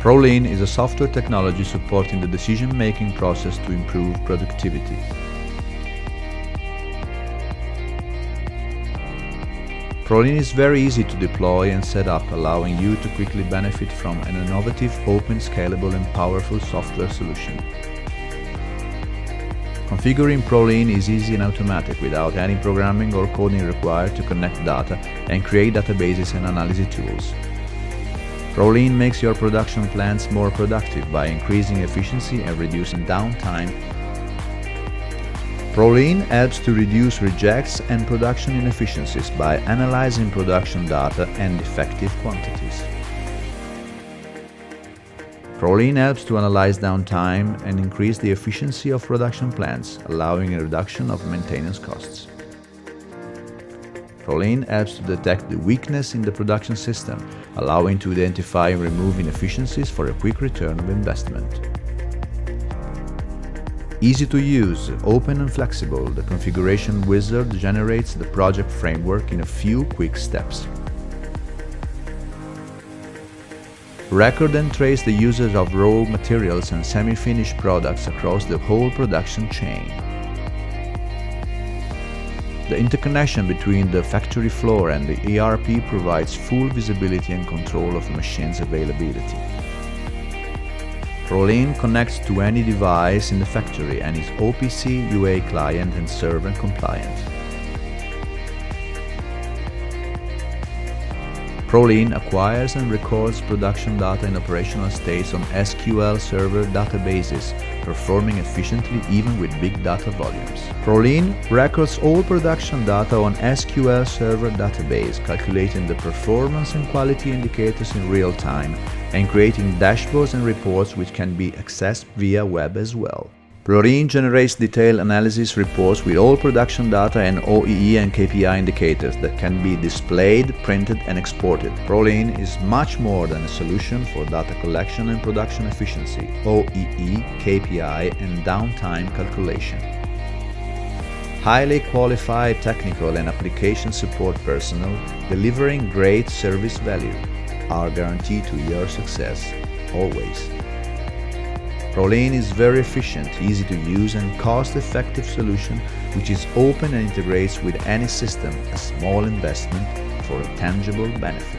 Pro.Lean is a software technology supporting the decision-making process to improve productivity. Pro.Lean is very easy to deploy and set up, allowing you to quickly benefit from an innovative, open, scalable and powerful software solution. Configuring Pro.Lean is easy and automatic without any programming or coding required to connect data and create databases and analysis tools. Pro.Lean makes your production plants more productive by increasing efficiency and reducing downtime. Pro.Lean helps to reduce rejects and production inefficiencies by analyzing production data and defective quantities. Pro.Lean helps to analyze downtime and increase the efficiency of production plants, allowing a reduction of maintenance costs. Pro.Lean helps to detect the weakness in the production system, allowing to identify and remove inefficiencies for a quick return of investment. Easy to use, open and flexible, the configuration wizard generates the project framework in a few quick steps. Record and trace the usage of raw materials and semi-finished products across the whole production chain. The interconnection between the factory floor and the ERP provides full visibility and control of the machine's availability. Pro.Lean connects to any device in the factory and is OPC, UA client and server compliant. Pro.Lean acquires and records production data in operational states on SQL Server databases, performing efficiently even with big data volumes. Pro.Lean records all production data on SQL Server database, calculating the performance and quality indicators in real time, and creating dashboards and reports which can be accessed via web as well. Pro.Lean generates detailed analysis reports with all production data and OEE and KPI indicators that can be displayed, printed and exported. Pro.Lean is much more than a solution for data collection and production efficiency, OEE, KPI and downtime calculation. Highly qualified technical and application support personnel delivering great service value are guaranteed to your success, always. Pro.Lean is very efficient, easy to use and cost-effective solution which is open and integrates with any system, a small investment for a tangible benefit.